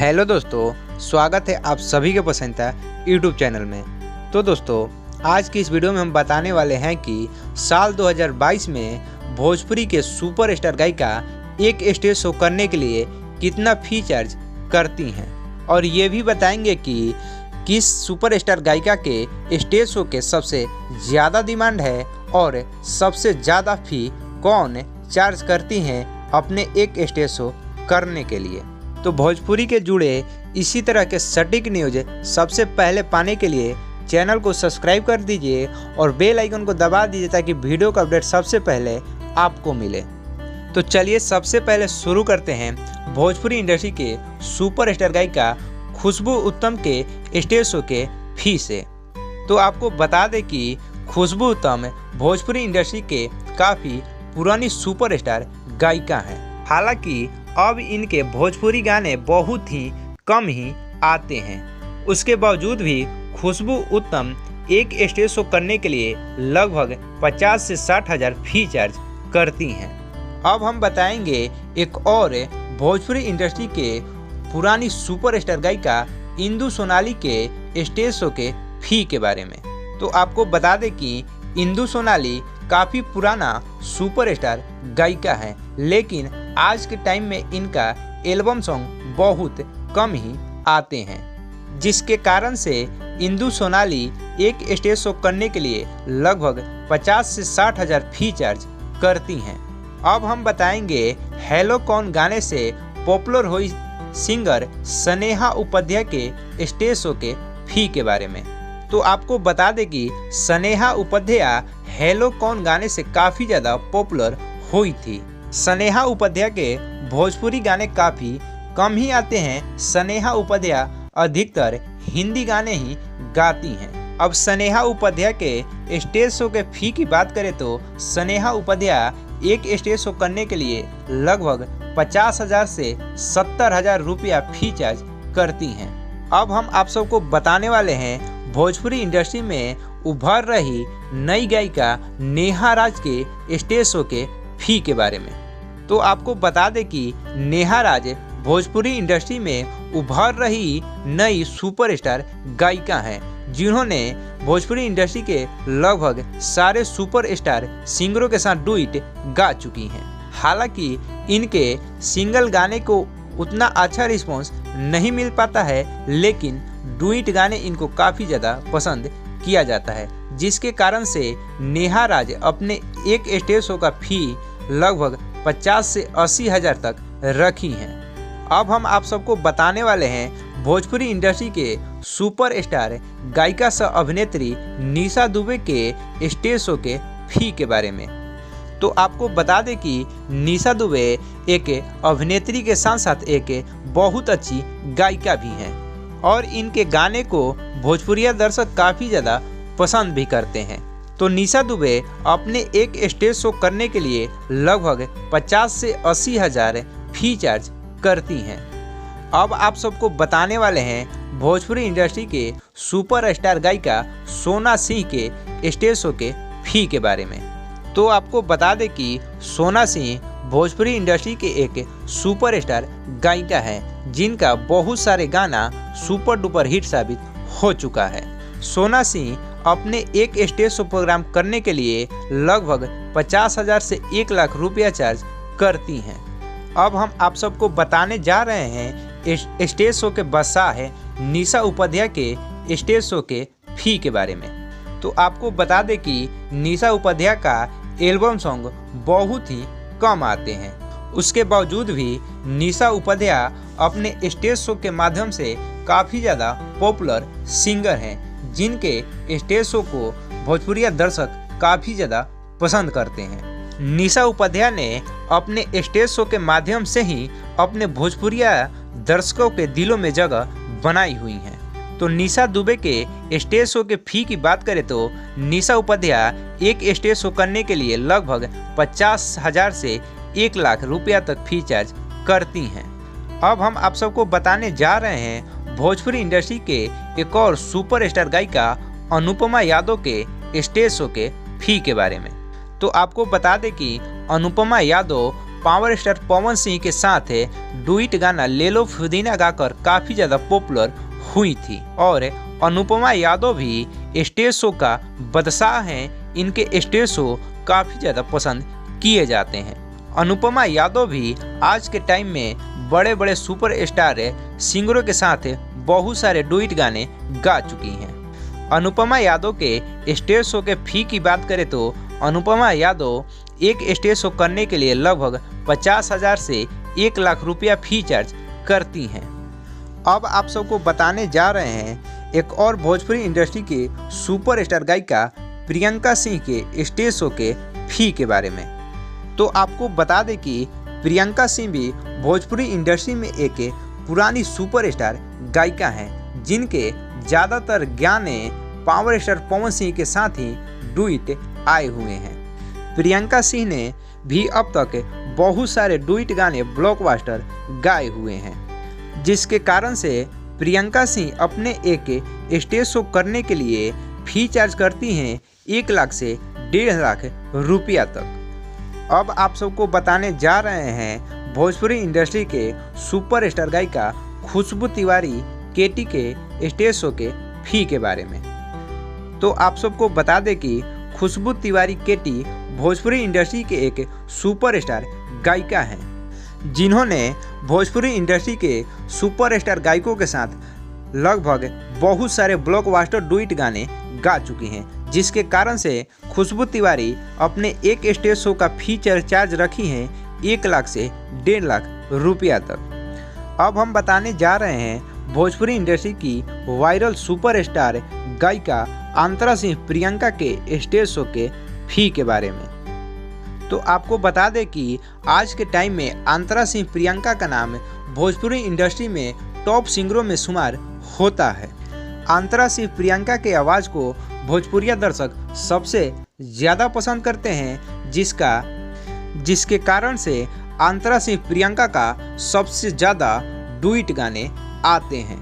Hello दोस्तों, स्वागत है आप सभी के पसंदीदा यूट्यूब चैनल में। तो दोस्तों, आज की इस वीडियो में हम बताने वाले हैं कि साल 2022 में भोजपुरी के सुपरस्टार गायिका एक स्टेज शो करने के लिए कितना फी चार्ज करती हैं, और ये भी बताएंगे कि किस सुपरस्टार गायिका के स्टेज शो के सबसे ज़्यादा डिमांड है और सबसे ज़्यादा फी कौन चार्ज करती हैं अपने एक स्टेज शो करने के लिए। तो भोजपुरी के जुड़े इसी तरह के सटीक न्यूज़ सबसे पहले पाने के लिए चैनल को सब्सक्राइब कर दीजिए और बेल आइकन को दबा दीजिए ताकि वीडियो का अपडेट सबसे पहले आपको मिले। तो चलिए सबसे पहले शुरू करते हैं भोजपुरी इंडस्ट्री के सुपरस्टार गायिका खुशबू उत्तम के स्टेज शो के फी से। तो आपको बता दें कि खुशबू उत्तम भोजपुरी इंडस्ट्री के काफ़ी पुरानी सुपरस्टार गायिका हैं। हालांकि अब इनके भोजपुरी गाने बहुत ही कम ही आते हैं, उसके बावजूद भी खुशबू उत्तम एक स्टेज शो करने के लिए लगभग 50 से 60 हज़ार फी चार्ज करती हैं। अब हम बताएंगे एक और भोजपुरी इंडस्ट्री के पुरानी सुपरस्टार गायिका इंदु सोनाली के स्टेज शो के फी के बारे में। तो आपको बता दें कि इंदु सोनाली काफ़ी पुराना सुपरस्टार गायिका है, लेकिन आज के टाइम में इनका एल्बम सॉन्ग बहुत कम ही आते हैं, जिसके कारण से इंदु सोनाली एक स्टेज शो करने के लिए लगभग 50 से 60 हज़ार फी चार्ज करती हैं। अब हम बताएंगे हेलो कौन गाने से पॉपुलर हुई सिंगर स्नेहा उपाध्याय के स्टेज शो के फी के बारे में। तो आपको बता दें कि स्नेहा उपाध्याय हेलो कौन गाने से काफ़ी ज़्यादा पॉपुलर हुई थी। स्नेहा उपाध्याय के भोजपुरी गाने काफ़ी कम ही आते हैं। स्नेहा उपाध्याय अधिकतर हिंदी गाने ही गाती हैं। अब स्नेहा उपाध्याय के स्टेज शो के फी की बात करें तो स्नेहा उपाध्याय एक स्टेज शो करने के लिए लगभग 50 हज़ार से 70 हज़ार रुपया फी चार्ज करती हैं। अब हम आप सबको बताने वाले हैं भोजपुरी इंडस्ट्री में उभर रही नई गायिका नेहा राज के स्टेज शो के फी के बारे में। तो आपको बता दें कि नेहा राज भोजपुरी इंडस्ट्री में उभर रही नई सुपरस्टार गायिका हैं, जिन्होंने भोजपुरी इंडस्ट्री के लगभग सारे सुपरस्टार सिंगरों के साथ डुइट गा चुकी हैं। हालांकि इनके सिंगल गाने को उतना अच्छा रिस्पॉन्स नहीं मिल पाता है, लेकिन डुइट गाने इनको काफ़ी ज़्यादा पसंद किया जाता है, जिसके कारण से नेहा राज अपने एक स्टेज शो का फी लगभग 50 से 80 हज़ार तक रखी हैं। अब हम आप सबको बताने वाले हैं भोजपुरी इंडस्ट्री के सुपरस्टार गायिका सह अभिनेत्री निशा दुबे के स्टेज शो के फी के बारे में। तो आपको बता दें कि निशा दुबे एक अभिनेत्री के साथ साथ एक बहुत अच्छी गायिका भी हैं, और इनके गाने को भोजपुरिया दर्शक काफ़ी ज़्यादा पसंद भी करते हैं। तो निशा दुबे अपने एक स्टेज शो करने के लिए लगभग 50 से 80 हज़ार फी चार्ज करती हैं। अब आप सबको बताने वाले हैं भोजपुरी इंडस्ट्री के सुपरस्टार गायिका सोना सिंह के स्टेज शो के फी के बारे में। तो आपको बता दें कि सोना सिंह भोजपुरी इंडस्ट्री के एक सुपरस्टार गायिका हैं, जिनका बहुत सारे गाना सुपर डुपर हिट साबित हो चुका है। सोना सिंह अपने एक स्टेज शो प्रोग्राम करने के लिए लगभग 50 हज़ार से 1 लाख रुपया चार्ज करती हैं। अब हम आप सबको बताने जा रहे हैं स्टेज शो के बादशाह निशा उपाध्याय के स्टेज शो के फी के बारे में। तो आपको बता दें कि निशा उपाध्याय का एल्बम सॉन्ग बहुत ही कम आते हैं, उसके बावजूद भी निशा उपाध्याय अपने स्टेज शो के माध्यम से काफ़ी ज़्यादा पॉपुलर सिंगर हैं, जिनके स्टेज शो को भोजपुरिया दर्शक काफ़ी ज़्यादा पसंद करते हैं। निशा उपाध्याय ने अपने स्टेज शो के माध्यम से ही अपने भोजपुरिया दर्शकों के दिलों में जगह बनाई हुई हैं। तो निशा दुबे के स्टेज शो के फी की बात करें तो निशा उपाध्याय एक स्टेज शो करने के लिए लगभग 50 हज़ार से 1 लाख रुपया तक फी चार्ज करती हैं। अब हम आप सबको बताने जा रहे हैं भोजपुरी इंडस्ट्री के एक और सुपरस्टार गायिका अनुपमा यादव के स्टेज शो के फी के बारे में। तो आपको बता दें कि अनुपमा यादव पावर स्टार पवन सिंह के साथ डुइट गाना ले लो पुदीना गाकर काफ़ी ज़्यादा पॉपुलर हुई थी। और अनुपमा यादव भी स्टेज शो का बादशाह हैं। इनके स्टेज शो काफ़ी ज़्यादा पसंद किए जाते हैं। अनुपमा यादव भी आज के टाइम में बड़े बड़े सुपर स्टार सिंगरों के साथ बहुत सारे डुइट गाने गा चुकी हैं। अनुपमा यादव के स्टेज शो के फी की बात करें तो अनुपमा यादव एक स्टेज शो करने के लिए लगभग 50,000 से 1 लाख रुपया फी चार्ज करती हैं। अब आप सबको बताने जा रहे हैं एक और भोजपुरी इंडस्ट्री के सुपर स्टार गायिका प्रियंका सिंह के स्टेज शो के फी के बारे में। तो आपको बता दें कि प्रियंका सिंह भी भोजपुरी इंडस्ट्री में एक पुरानी सुपर स्टार गायिका हैं, जिनके ज़्यादातर गाने पावर स्टार पवन सिंह के साथ ही डुइट आए हुए हैं। प्रियंका सिंह ने भी अब तक बहुत सारे डुइट गाने ब्लॉकबस्टर गाए हुए हैं, जिसके कारण से प्रियंका सिंह अपने एक स्टेज शो करने के लिए फी चार्ज करती हैं 1 लाख से 1.5 लाख रुपया तक। अब आप सबको बताने जा रहे हैं भोजपुरी इंडस्ट्री के सुपर स्टार गायिका खुशबू तिवारी केटी के स्टेज शो के फी के बारे में। तो आप सबको बता दें कि खुशबू तिवारी केटी भोजपुरी इंडस्ट्री के एक सुपर स्टार गायिका हैं, जिन्होंने भोजपुरी इंडस्ट्री के सुपर स्टार गायकों के साथ लगभग बहुत सारे ब्लॉकबस्टर डुइट गाने गा चुकी हैं, जिसके कारण से खुशबू तिवारी अपने एक स्टेज शो का फीचर चार्ज रखी हैं 1 लाख से 1.5 लाख रुपया तक। अब हम बताने जा रहे हैं भोजपुरी इंडस्ट्री की वायरल सुपर स्टार गायिका अंतरा सिंह प्रियंका के स्टेज शो के फी के बारे में। तो आपको बता दें कि आज के टाइम में अंतरा सिंह प्रियंका का नाम भोजपुरी इंडस्ट्री में टॉप सिंगरों में शुमार होता है। अंतरा सिंह प्रियंका के आवाज़ को भोजपुरिया दर्शक सबसे ज़्यादा पसंद करते हैं, जिसके कारण से अंतरा सिंह प्रियंका का सबसे ज़्यादा डुइट गाने आते हैं।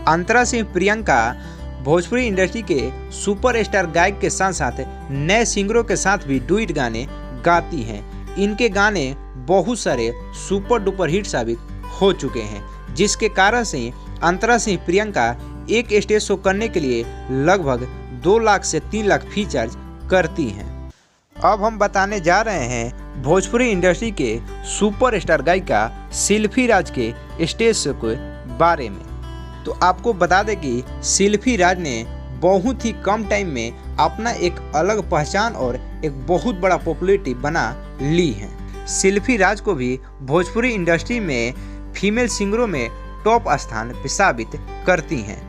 अंतरा सिंह प्रियंका भोजपुरी इंडस्ट्री के सुपर स्टार गायक के साथ साथ नए सिंगरों के साथ भी डुइट गाने गाती हैं। इनके गाने बहुत सारे सुपर डुपर हिट साबित हो चुके हैं, जिसके कारण से अंतरा सिंह प्रियंका एक स्टेज शो करने के लिए लगभग 2 लाख से 3 लाख फी चार्ज करती हैं। अब हम बताने जा रहे हैं भोजपुरी इंडस्ट्री के सुपर स्टार गायिका शिल्पी राज के स्टेज शो के बारे में। तो आपको बता दें कि शिल्पी राज ने बहुत ही कम टाइम में अपना एक अलग पहचान और एक बहुत बड़ा पॉपुलैरिटी बना ली है। शिल्पी राज को भी भोजपुरी इंडस्ट्री में फीमेल सिंगरों में टॉप स्थान साबित करती हैं।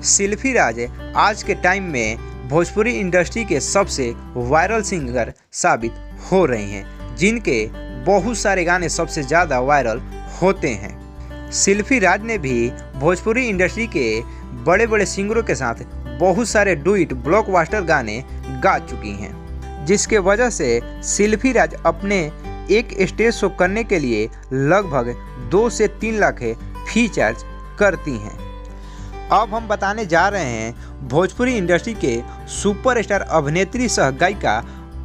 शिल्पी राज आज के टाइम में भोजपुरी इंडस्ट्री के सबसे वायरल सिंगर साबित हो रही हैं, जिनके बहुत सारे गाने सबसे ज़्यादा वायरल होते हैं। शिल्पी राज ने भी भोजपुरी इंडस्ट्री के बड़े बड़े सिंगरों के साथ बहुत सारे डुइट ब्लॉकबस्टर गाने गा चुकी हैं, जिसके वजह से शिल्पी राज अपने एक स्टेज शो करने के लिए लगभग 2 से 3 लाख फी चार्ज करती हैं। अब हम बताने जा रहे हैं भोजपुरी इंडस्ट्री के सुपर स्टार अभिनेत्री सह गायिका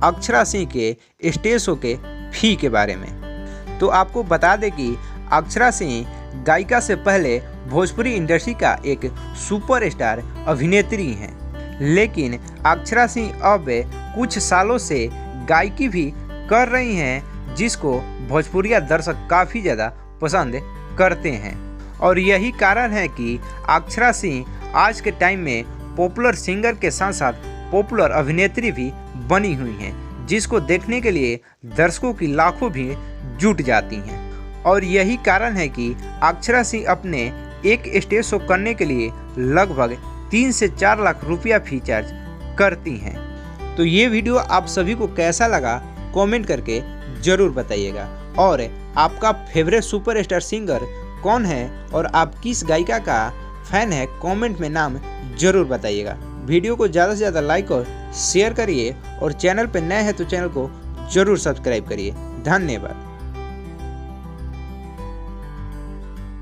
अक्षरा सिंह के स्टेज शो के फी के बारे में। तो आपको बता दें कि अक्षरा सिंह गायिका से पहले भोजपुरी इंडस्ट्री का एक सुपर स्टार अभिनेत्री हैं, लेकिन अक्षरा सिंह अब कुछ सालों से गायकी भी कर रही हैं, जिसको भोजपुरिया दर्शक काफ़ी ज़्यादा पसंद करते हैं। और यही कारण है कि अक्षरा सिंह आज के टाइम में पॉपुलर सिंगर के साथ साथ पॉपुलर अभिनेत्री भी बनी हुई हैं, जिसको देखने के लिए दर्शकों की लाखों भी जुट जाती हैं। और यही कारण है कि अक्षरा सिंह अपने एक स्टेज शो करने के लिए लगभग 3 से 4 लाख रुपया फी चार्ज करती हैं। तो ये वीडियो आप सभी को कैसा लगा कमेंट करके ज़रूर बताइएगा। और आपका फेवरेट सुपर स्टार सिंगर कौन है और आप किस गायिका का फैन है, कमेंट में नाम ज़रूर बताइएगा। वीडियो को ज़्यादा से ज़्यादा लाइक और शेयर करिए, और चैनल पर नए हैं तो चैनल को ज़रूर सब्सक्राइब करिए। धन्यवाद।